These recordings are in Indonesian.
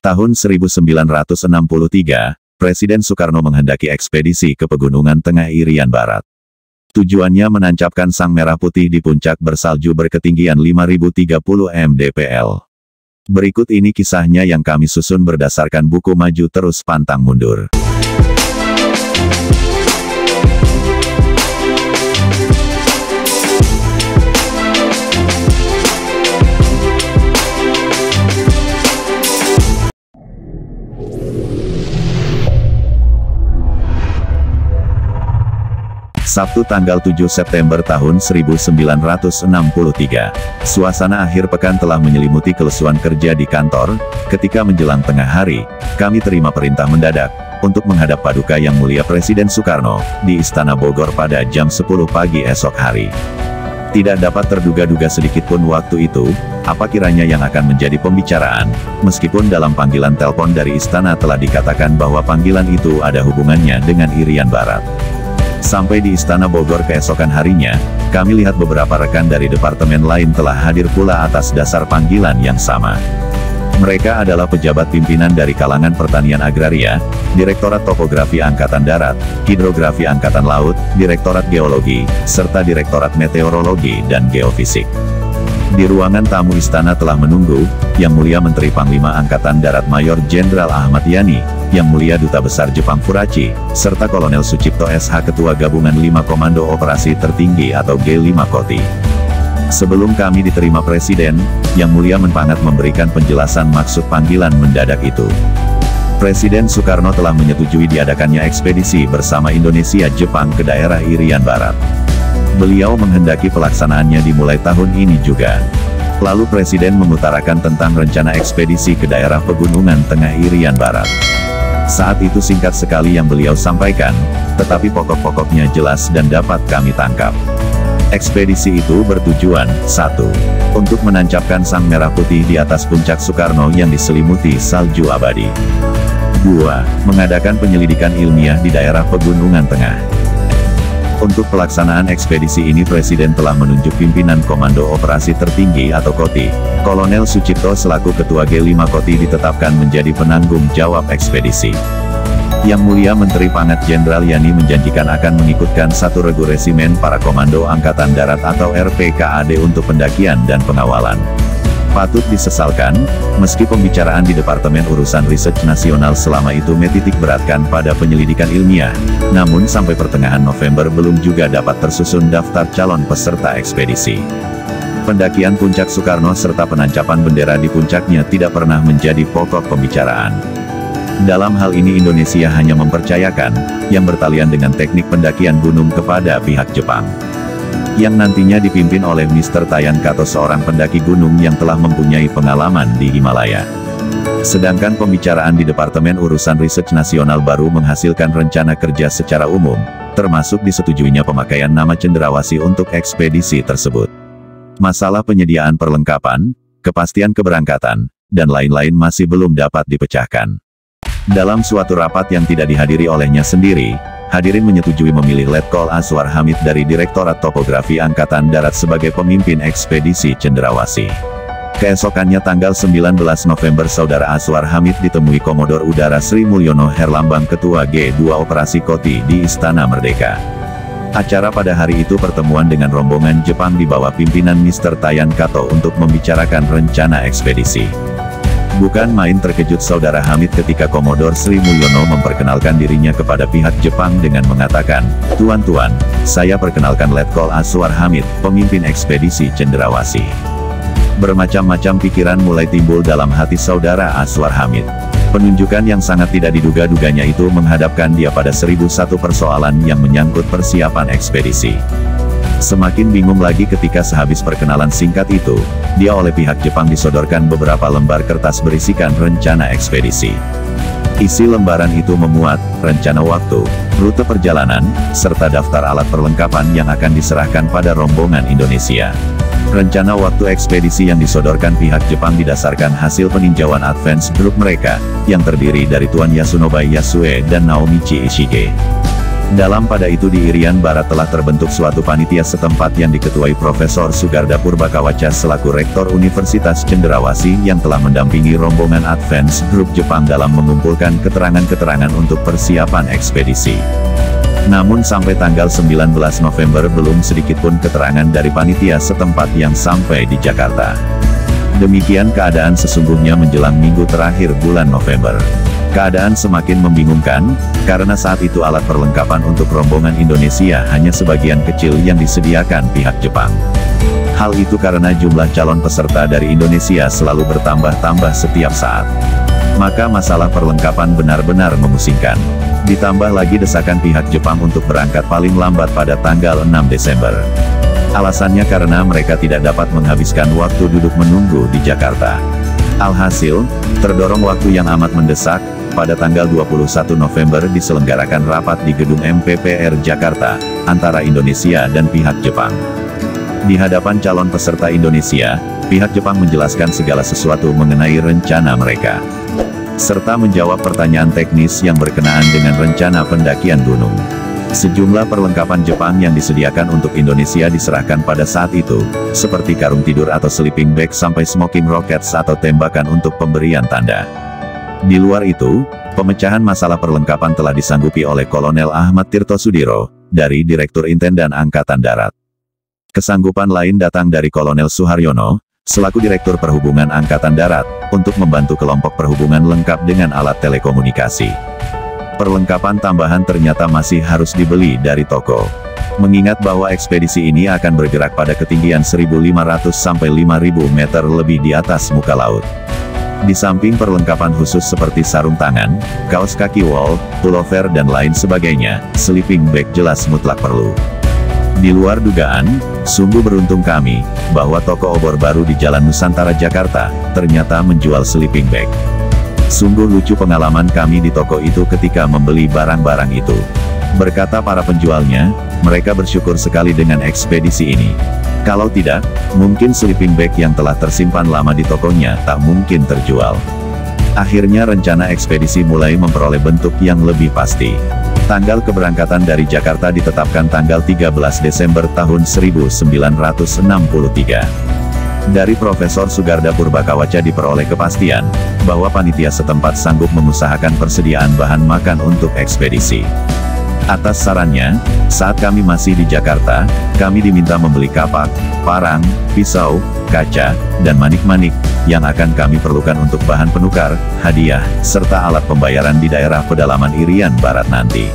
Tahun 1963, Presiden Soekarno menghendaki ekspedisi ke Pegunungan Tengah Irian Barat. Tujuannya menancapkan sang merah putih di puncak bersalju berketinggian 5030 mdpl. Berikut ini kisahnya yang kami susun berdasarkan buku Maju Terus Pantang Mundur. Sabtu tanggal 7 September tahun 1963. Suasana akhir pekan telah menyelimuti kelesuan kerja di kantor. Ketika menjelang tengah hari, kami terima perintah mendadak untuk menghadap Paduka Yang Mulia Presiden Soekarno di Istana Bogor pada jam 10 pagi esok hari. Tidak dapat terduga-duga sedikitpun waktu itu, apa kiranya yang akan menjadi pembicaraan, meskipun dalam panggilan telepon dari istana telah dikatakan bahwa panggilan itu ada hubungannya dengan Irian Barat. Sampai di Istana Bogor keesokan harinya, kami lihat beberapa rekan dari departemen lain telah hadir pula atas dasar panggilan yang sama. Mereka adalah pejabat pimpinan dari kalangan pertanian agraria, Direktorat Topografi Angkatan Darat, Hidrografi Angkatan Laut, Direktorat Geologi, serta Direktorat Meteorologi dan Geofisik. Di ruangan tamu istana telah menunggu, Yang Mulia Menteri Panglima Angkatan Darat Mayor Jenderal Ahmad Yani, Yang Mulia Duta Besar Jepang Furachi, serta Kolonel Sucipto SH Ketua Gabungan 5 Komando Operasi Tertinggi atau G5 Koti. Sebelum kami diterima Presiden, Yang Mulia Menpangat memberikan penjelasan maksud panggilan mendadak itu. Presiden Soekarno telah menyetujui diadakannya ekspedisi bersama Indonesia-Jepang ke daerah Irian Barat. Beliau menghendaki pelaksanaannya dimulai tahun ini juga. Lalu Presiden mengutarakan tentang rencana ekspedisi ke daerah Pegunungan Tengah Irian Barat. Saat itu singkat sekali yang beliau sampaikan, tetapi pokok-pokoknya jelas dan dapat kami tangkap. Ekspedisi itu bertujuan, 1. Untuk menancapkan sang merah putih di atas puncak Soekarno yang diselimuti salju abadi. 2. Mengadakan penyelidikan ilmiah di daerah Pegunungan Tengah. Untuk pelaksanaan ekspedisi ini Presiden telah menunjuk pimpinan Komando Operasi Tertinggi atau Koti, Kolonel Sucipto selaku Ketua G5 Koti ditetapkan menjadi penanggung jawab ekspedisi. Yang Mulia Menteri Pangat Jenderal Yani menjanjikan akan mengikutkan 1 regu resimen para Komando Angkatan Darat atau RPKAD untuk pendakian dan pengawalan. Patut disesalkan, meski pembicaraan di Departemen Urusan Riset Nasional selama itu menitik beratkan pada penyelidikan ilmiah, namun sampai pertengahan November belum juga dapat tersusun daftar calon peserta ekspedisi. Pendakian puncak Soekarno serta penancapan bendera di puncaknya tidak pernah menjadi pokok pembicaraan. Dalam hal ini Indonesia hanya mempercayakan, yang bertalian dengan teknik pendakian gunung kepada pihak Jepang. Yang nantinya dipimpin oleh Mr. Tayan Kato, seorang pendaki gunung yang telah mempunyai pengalaman di Himalaya. Sedangkan pembicaraan di Departemen Urusan Riset Nasional baru menghasilkan rencana kerja secara umum, termasuk disetujuinya pemakaian nama Cendrawasih untuk ekspedisi tersebut. Masalah penyediaan perlengkapan, kepastian keberangkatan, dan lain-lain masih belum dapat dipecahkan. Dalam suatu rapat yang tidak dihadiri olehnya sendiri, hadirin menyetujui memilih Letkol Aswar Hamid dari Direktorat Topografi Angkatan Darat sebagai pemimpin ekspedisi Cendrawasih. Keesokannya tanggal 19 November Saudara Aswar Hamid ditemui Komodor Udara Sri Mulyono Herlambang Ketua G2 Operasi Koti di Istana Merdeka. Acara pada hari itu pertemuan dengan rombongan Jepang di bawah pimpinan Mr. Tayan Kato untuk membicarakan rencana ekspedisi. Bukan main terkejut Saudara Hamid ketika Komodor Sri Mulyono memperkenalkan dirinya kepada pihak Jepang dengan mengatakan, "Tuan-tuan, saya perkenalkan Letkol Aswar Hamid, pemimpin ekspedisi Cendrawasih." Bermacam-macam pikiran mulai timbul dalam hati Saudara Aswar Hamid. Penunjukan yang sangat tidak diduga-duganya itu menghadapkan dia pada 1001 persoalan yang menyangkut persiapan ekspedisi. Semakin bingung lagi ketika sehabis perkenalan singkat itu, dia oleh pihak Jepang disodorkan beberapa lembar kertas berisikan rencana ekspedisi. Isi lembaran itu memuat rencana waktu, rute perjalanan, serta daftar alat perlengkapan yang akan diserahkan pada rombongan Indonesia. Rencana waktu ekspedisi yang disodorkan pihak Jepang didasarkan hasil peninjauan advance group mereka, yang terdiri dari Tuan Yasunobei Yasue dan Naomichi Ishige. Dalam pada itu di Irian Barat telah terbentuk suatu panitia setempat yang diketuai Profesor Sugarda Purbakawaca selaku Rektor Universitas Cenderawasih yang telah mendampingi rombongan Advance Group Jepang dalam mengumpulkan keterangan-keterangan untuk persiapan ekspedisi. Namun sampai tanggal 19 November belum sedikitpun keterangan dari panitia setempat yang sampai di Jakarta. Demikian keadaan sesungguhnya menjelang minggu terakhir bulan November. Keadaan semakin membingungkan, karena saat itu alat perlengkapan untuk rombongan Indonesia hanya sebagian kecil yang disediakan pihak Jepang. Hal itu karena jumlah calon peserta dari Indonesia selalu bertambah-tambah setiap saat. Maka masalah perlengkapan benar-benar memusingkan. Ditambah lagi desakan pihak Jepang untuk berangkat paling lambat pada tanggal 6 Desember. Alasannya karena mereka tidak dapat menghabiskan waktu duduk menunggu di Jakarta. Alhasil, terdorong waktu yang amat mendesak, pada tanggal 21 November diselenggarakan rapat di gedung MPPR Jakarta, antara Indonesia dan pihak Jepang. Di hadapan calon peserta Indonesia, pihak Jepang menjelaskan segala sesuatu mengenai rencana mereka, serta menjawab pertanyaan teknis yang berkenaan dengan rencana pendakian gunung. Sejumlah perlengkapan Jepang yang disediakan untuk Indonesia diserahkan pada saat itu, seperti karung tidur atau sleeping bag sampai smoking rockets atau tembakan untuk pemberian tanda. Di luar itu, pemecahan masalah perlengkapan telah disanggupi oleh Kolonel Ahmad Tirto Sudiro, dari Direktur Intendan Angkatan Darat. Kesanggupan lain datang dari Kolonel Suharyono, selaku Direktur Perhubungan Angkatan Darat, untuk membantu kelompok perhubungan lengkap dengan alat telekomunikasi. Perlengkapan tambahan ternyata masih harus dibeli dari toko. Mengingat bahwa ekspedisi ini akan bergerak pada ketinggian 1.500 sampai 5.000 meter lebih di atas muka laut. Di samping perlengkapan khusus seperti sarung tangan, kaos kaki wol, pullover dan lain sebagainya, sleeping bag jelas mutlak perlu. Di luar dugaan, sungguh beruntung kami, bahwa toko obor baru di Jalan Nusantara Jakarta, ternyata menjual sleeping bag. Sungguh lucu pengalaman kami di toko itu ketika membeli barang-barang itu. Berkata para penjualnya, mereka bersyukur sekali dengan ekspedisi ini. Kalau tidak, mungkin sleeping bag yang telah tersimpan lama di tokonya tak mungkin terjual. Akhirnya rencana ekspedisi mulai memperoleh bentuk yang lebih pasti. Tanggal keberangkatan dari Jakarta ditetapkan tanggal 13 Desember tahun 1963. Dari Profesor Sugarda Purbakawaca diperoleh kepastian, bahwa panitia setempat sanggup mengusahakan persediaan bahan makan untuk ekspedisi. Atas sarannya, saat kami masih di Jakarta, kami diminta membeli kapak, parang, pisau, kaca, dan manik-manik, yang akan kami perlukan untuk bahan penukar, hadiah, serta alat pembayaran di daerah pedalaman Irian Barat nanti.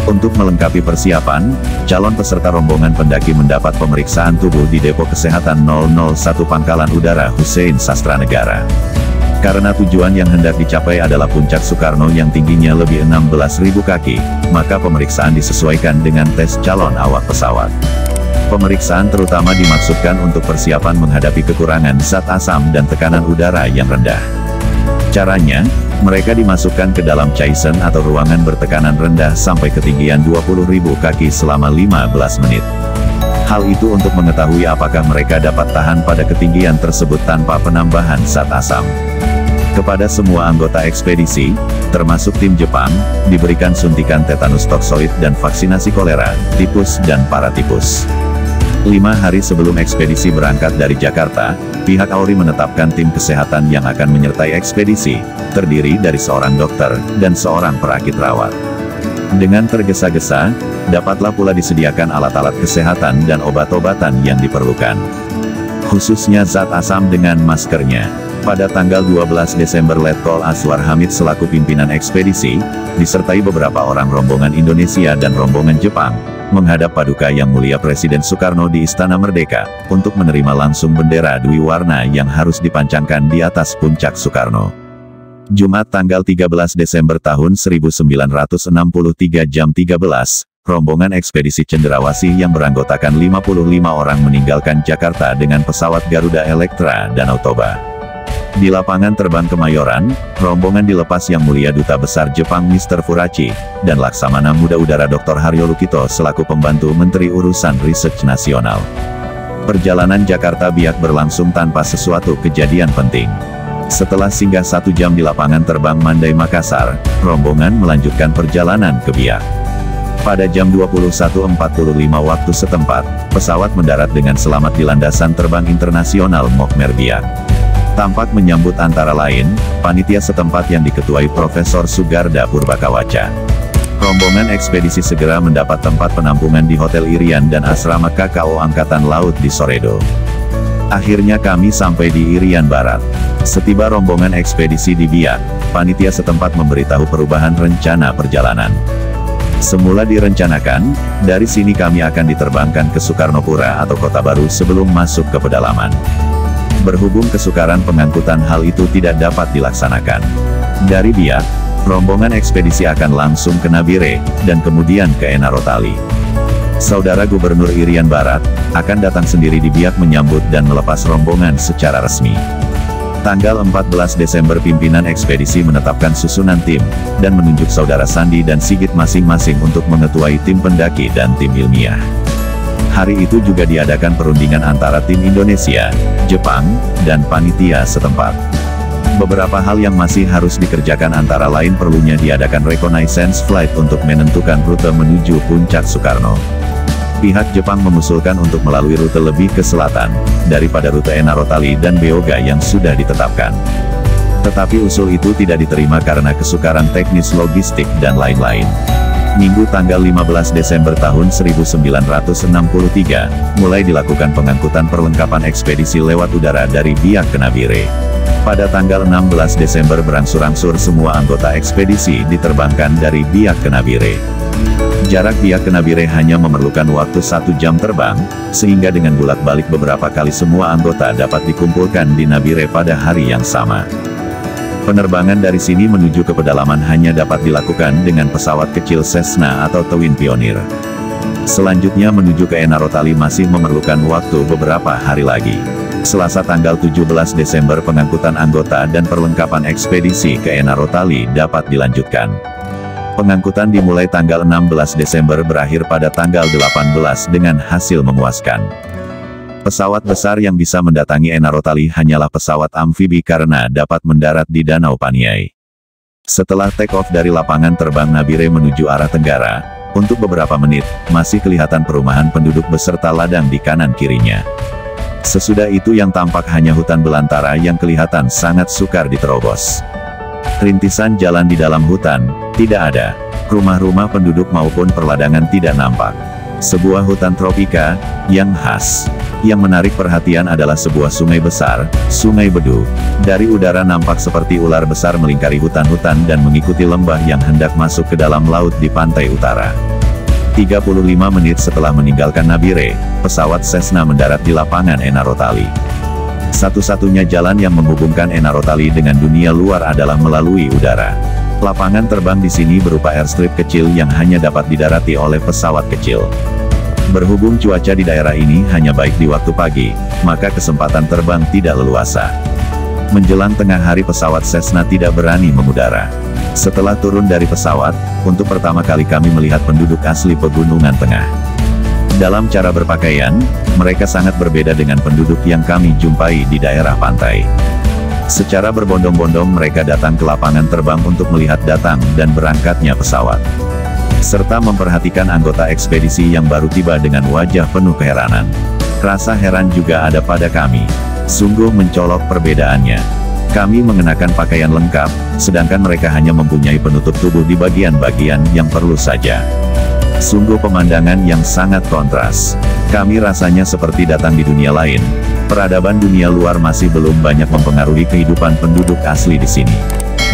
Untuk melengkapi persiapan, calon peserta rombongan pendaki mendapat pemeriksaan tubuh di Depo Kesehatan 001 Pangkalan Udara Hussein Sastranegara. Karena tujuan yang hendak dicapai adalah puncak Soekarno yang tingginya lebih 16.000 kaki, maka pemeriksaan disesuaikan dengan tes calon awak pesawat. Pemeriksaan terutama dimaksudkan untuk persiapan menghadapi kekurangan zat asam dan tekanan udara yang rendah. Caranya, mereka dimasukkan ke dalam caisen atau ruangan bertekanan rendah sampai ketinggian 20.000 kaki selama 15 menit. Hal itu untuk mengetahui apakah mereka dapat tahan pada ketinggian tersebut tanpa penambahan zat asam. Kepada semua anggota ekspedisi, termasuk tim Jepang, diberikan suntikan tetanus toksoid dan vaksinasi kolera, tipus dan paratipus. 5 hari sebelum ekspedisi berangkat dari Jakarta, pihak AURI menetapkan tim kesehatan yang akan menyertai ekspedisi, terdiri dari seorang dokter, dan seorang perakit rawat. Dengan tergesa-gesa, dapatlah pula disediakan alat-alat kesehatan dan obat-obatan yang diperlukan. Khususnya zat asam dengan maskernya. Pada tanggal 12 Desember Letkol Aswar Hamid selaku pimpinan ekspedisi, disertai beberapa orang rombongan Indonesia dan rombongan Jepang, menghadap Paduka Yang Mulia Presiden Soekarno di Istana Merdeka, untuk menerima langsung bendera dwi warna yang harus dipancangkan di atas puncak Soekarno. Jumat tanggal 13 Desember tahun 1963 jam 13, rombongan ekspedisi Cenderawasih yang beranggotakan 55 orang meninggalkan Jakarta dengan pesawat Garuda Electra Danau Toba. Di lapangan terbang Kemayoran, rombongan dilepas Yang Mulia Duta Besar Jepang Mr. Furachi, dan Laksamana Muda Udara Dr. Haryo Lukito selaku pembantu Menteri Urusan Research Nasional. Perjalanan Jakarta Biak berlangsung tanpa sesuatu kejadian penting. Setelah singgah 1 jam di lapangan terbang Mandai Makassar, rombongan melanjutkan perjalanan ke Biak. Pada jam 21.45 waktu setempat, pesawat mendarat dengan selamat di landasan terbang internasional Mokmer Biak. Tampak menyambut antara lain, panitia setempat yang diketuai Profesor Sugarda Purbakawaca. Rombongan ekspedisi segera mendapat tempat penampungan di Hotel Irian dan Asrama KKO Angkatan Laut di Soredo. Akhirnya kami sampai di Irian Barat. Setiba rombongan ekspedisi di Biak, panitia setempat memberitahu perubahan rencana perjalanan. Semula direncanakan, dari sini kami akan diterbangkan ke Sukarnopura atau Kota Baru sebelum masuk ke pedalaman. Berhubung kesukaran pengangkutan hal itu tidak dapat dilaksanakan. Dari Biak, rombongan ekspedisi akan langsung ke Nabire, dan kemudian ke Enarotali. Saudara Gubernur Irian Barat, akan datang sendiri di Biak menyambut dan melepas rombongan secara resmi. Tanggal 14 Desember pimpinan ekspedisi menetapkan susunan tim, dan menunjuk Saudara Sandi dan Sigit masing-masing untuk mengetuai tim pendaki dan tim ilmiah. Hari itu juga diadakan perundingan antara tim Indonesia, Jepang, dan panitia setempat. Beberapa hal yang masih harus dikerjakan antara lain perlunya diadakan reconnaissance flight untuk menentukan rute menuju Puncak Soekarno. Pihak Jepang mengusulkan untuk melalui rute lebih ke selatan, daripada rute Enarotali dan Beoga yang sudah ditetapkan. Tetapi usul itu tidak diterima karena kesukaran teknis logistik dan lain-lain. Minggu tanggal 15 Desember tahun 1963, mulai dilakukan pengangkutan perlengkapan ekspedisi lewat udara dari Biak ke Nabire. Pada tanggal 16 Desember berangsur-angsur semua anggota ekspedisi diterbangkan dari Biak ke Nabire. Jarak Biak ke Nabire hanya memerlukan waktu 1 jam terbang, sehingga dengan bolak-balik beberapa kali semua anggota dapat dikumpulkan di Nabire pada hari yang sama. Penerbangan dari sini menuju ke pedalaman hanya dapat dilakukan dengan pesawat kecil Cessna atau Twin Pioneer. Selanjutnya menuju ke Enarotali masih memerlukan waktu beberapa hari lagi. Selasa tanggal 17 Desember pengangkutan anggota dan perlengkapan ekspedisi ke Enarotali dapat dilanjutkan. Pengangkutan dimulai tanggal 16 Desember berakhir pada tanggal 18 dengan hasil memuaskan. Pesawat besar yang bisa mendatangi Enarotali hanyalah pesawat amfibi karena dapat mendarat di Danau Paniai. Setelah take off dari lapangan terbang Nabire menuju arah tenggara, untuk beberapa menit, masih kelihatan perumahan penduduk beserta ladang di kanan kirinya. Sesudah itu yang tampak hanya hutan belantara yang kelihatan sangat sukar diterobos. Rintisan jalan di dalam hutan, tidak ada. Rumah-rumah penduduk maupun perladangan tidak nampak. Sebuah hutan tropika, yang khas. Yang menarik perhatian adalah sebuah sungai besar, Sungai Bedu. Dari udara nampak seperti ular besar melingkari hutan-hutan dan mengikuti lembah yang hendak masuk ke dalam laut di pantai utara. 35 menit setelah meninggalkan Nabire, pesawat Cessna mendarat di lapangan Enarotali. Satu-satunya jalan yang menghubungkan Enarotali dengan dunia luar adalah melalui udara. Lapangan terbang di sini berupa airstrip kecil yang hanya dapat didarati oleh pesawat kecil. Berhubung cuaca di daerah ini hanya baik di waktu pagi, maka kesempatan terbang tidak leluasa. Menjelang tengah hari pesawat Cessna tidak berani mengudara. Setelah turun dari pesawat, untuk pertama kali kami melihat penduduk asli Pegunungan Tengah. Dalam cara berpakaian, mereka sangat berbeda dengan penduduk yang kami jumpai di daerah pantai. Secara berbondong-bondong mereka datang ke lapangan terbang untuk melihat datang dan berangkatnya pesawat. Serta memperhatikan anggota ekspedisi yang baru tiba dengan wajah penuh keheranan. Rasa heran juga ada pada kami. Sungguh mencolok perbedaannya. Kami mengenakan pakaian lengkap, sedangkan mereka hanya mempunyai penutup tubuh di bagian-bagian yang perlu saja. Sungguh pemandangan yang sangat kontras. Kami rasanya seperti datang di dunia lain. Peradaban dunia luar masih belum banyak mempengaruhi kehidupan penduduk asli di sini.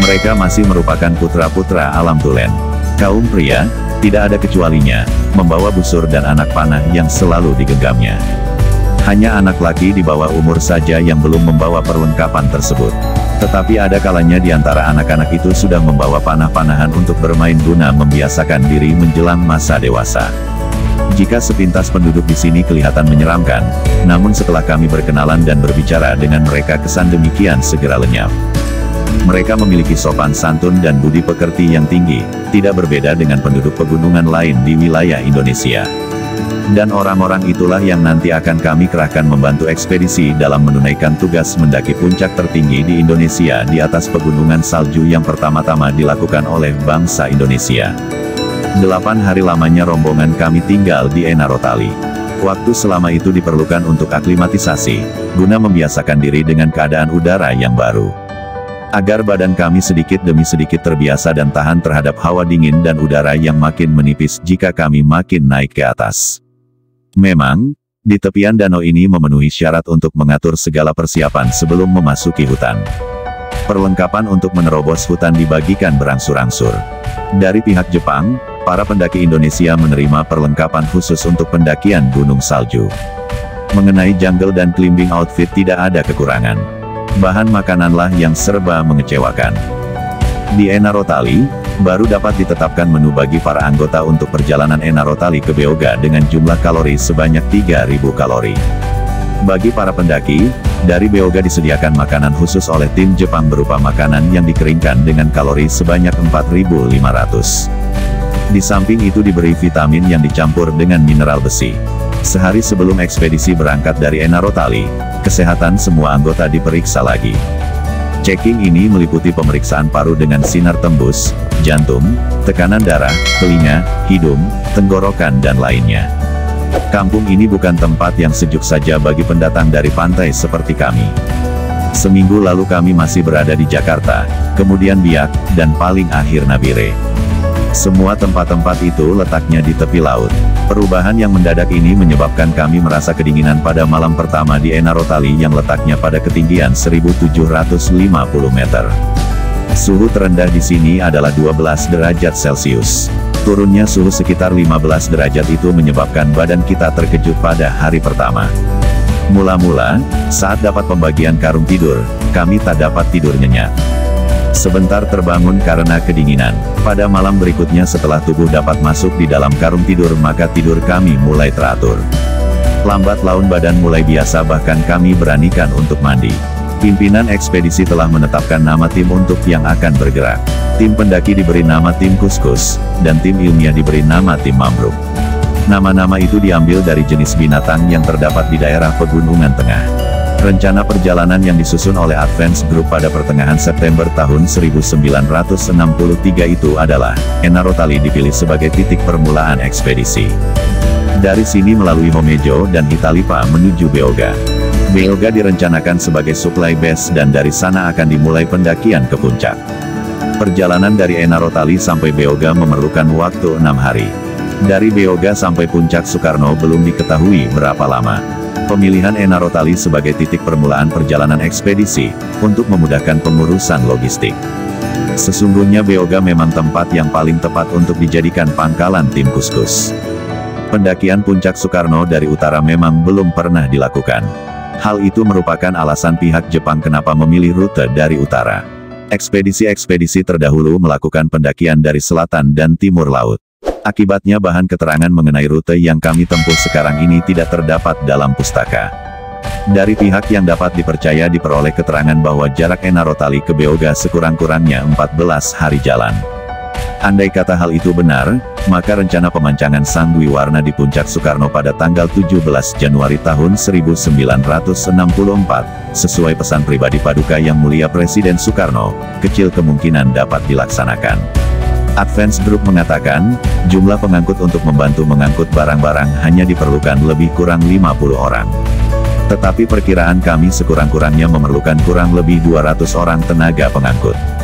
Mereka masih merupakan putra-putra alam tulen. Kaum pria, tidak ada kecualinya, membawa busur dan anak panah yang selalu digenggamnya. Hanya anak laki di bawah umur saja yang belum membawa perlengkapan tersebut. Tetapi ada kalanya di antara anak-anak itu sudah membawa panah-panahan untuk bermain guna membiasakan diri menjelang masa dewasa. Jika sepintas penduduk di sini kelihatan menyeramkan, namun setelah kami berkenalan dan berbicara dengan mereka kesan demikian segera lenyap. Mereka memiliki sopan santun dan budi pekerti yang tinggi, tidak berbeda dengan penduduk pegunungan lain di wilayah Indonesia. Dan orang-orang itulah yang nanti akan kami kerahkan membantu ekspedisi dalam menunaikan tugas mendaki puncak tertinggi di Indonesia di atas pegunungan salju yang pertama-tama dilakukan oleh bangsa Indonesia. 8 hari lamanya rombongan kami tinggal di Enarotali. Waktu selama itu diperlukan untuk aklimatisasi, guna membiasakan diri dengan keadaan udara yang baru. Agar badan kami sedikit demi sedikit terbiasa dan tahan terhadap hawa dingin dan udara yang makin menipis jika kami makin naik ke atas. Memang, di tepian danau ini memenuhi syarat untuk mengatur segala persiapan sebelum memasuki hutan. Perlengkapan untuk menerobos hutan dibagikan berangsur-angsur. Dari pihak Jepang, para pendaki Indonesia menerima perlengkapan khusus untuk pendakian gunung salju. Mengenai jungle dan climbing outfit tidak ada kekurangan. Bahan makananlah yang serba mengecewakan. Di Enarotali, baru dapat ditetapkan menu bagi para anggota untuk perjalanan Enarotali ke Beoga dengan jumlah kalori sebanyak 3.000 kalori. Bagi para pendaki, dari Beoga disediakan makanan khusus oleh tim Jepang berupa makanan yang dikeringkan dengan kalori sebanyak 4.500. Di samping itu diberi vitamin yang dicampur dengan mineral besi. Sehari sebelum ekspedisi berangkat dari Enarotali, kesehatan semua anggota diperiksa lagi. Checking ini meliputi pemeriksaan paru dengan sinar tembus, jantung, tekanan darah, telinga, hidung, tenggorokan dan lainnya. Kampung ini bukan tempat yang sejuk saja bagi pendatang dari pantai seperti kami. Seminggu lalu kami masih berada di Jakarta, kemudian Biak, dan paling akhir Nabire. Semua tempat-tempat itu letaknya di tepi laut. Perubahan yang mendadak ini menyebabkan kami merasa kedinginan pada malam pertama di Enarotali yang letaknya pada ketinggian 1.750 meter. Suhu terendah di sini adalah 12 derajat Celcius. Turunnya suhu sekitar 15 derajat itu menyebabkan badan kita terkejut pada hari pertama. Mula-mula, saat dapat pembagian karung tidur, kami tak dapat tidur nyenyak. Sebentar terbangun karena kedinginan. Pada malam berikutnya setelah tubuh dapat masuk di dalam karung tidur maka tidur kami mulai teratur. Lambat laun badan mulai biasa bahkan kami beranikan untuk mandi. Pimpinan ekspedisi telah menetapkan nama tim untuk yang akan bergerak. Tim pendaki diberi nama tim Kuskus, dan tim ilmiah diberi nama tim Mambruk. Nama-nama itu diambil dari jenis binatang yang terdapat di daerah pegunungan tengah. Rencana perjalanan yang disusun oleh Advance Group pada pertengahan September tahun 1963 itu adalah, Enarotali dipilih sebagai titik permulaan ekspedisi. Dari sini melalui Homejo dan Italipa menuju Beoga. Beoga direncanakan sebagai supply base dan dari sana akan dimulai pendakian ke puncak. Perjalanan dari Enarotali sampai Beoga memerlukan waktu 6 hari. Dari Beoga sampai puncak Soekarno belum diketahui berapa lama. Pemilihan Enarotali sebagai titik permulaan perjalanan ekspedisi, untuk memudahkan pengurusan logistik. Sesungguhnya Beoga memang tempat yang paling tepat untuk dijadikan pangkalan tim Kuskus. Pendakian puncak Soekarno dari utara memang belum pernah dilakukan. Hal itu merupakan alasan pihak Jepang kenapa memilih rute dari utara. Ekspedisi-ekspedisi terdahulu melakukan pendakian dari selatan dan timur laut. Akibatnya bahan keterangan mengenai rute yang kami tempuh sekarang ini tidak terdapat dalam pustaka. Dari pihak yang dapat dipercaya diperoleh keterangan bahwa jarak Enarotali ke Beoga sekurang-kurangnya 14 hari jalan. Andai kata hal itu benar, maka rencana pemancangan Sang Dwi Warna di puncak Soekarno pada tanggal 17 Januari tahun 1964, sesuai pesan pribadi Paduka Yang Mulia Presiden Soekarno, kecil kemungkinan dapat dilaksanakan. Advance Group mengatakan, jumlah pengangkut untuk membantu mengangkut barang-barang hanya diperlukan lebih kurang 50 orang. Tetapi perkiraan kami sekurang-kurangnya memerlukan kurang lebih 200 orang tenaga pengangkut.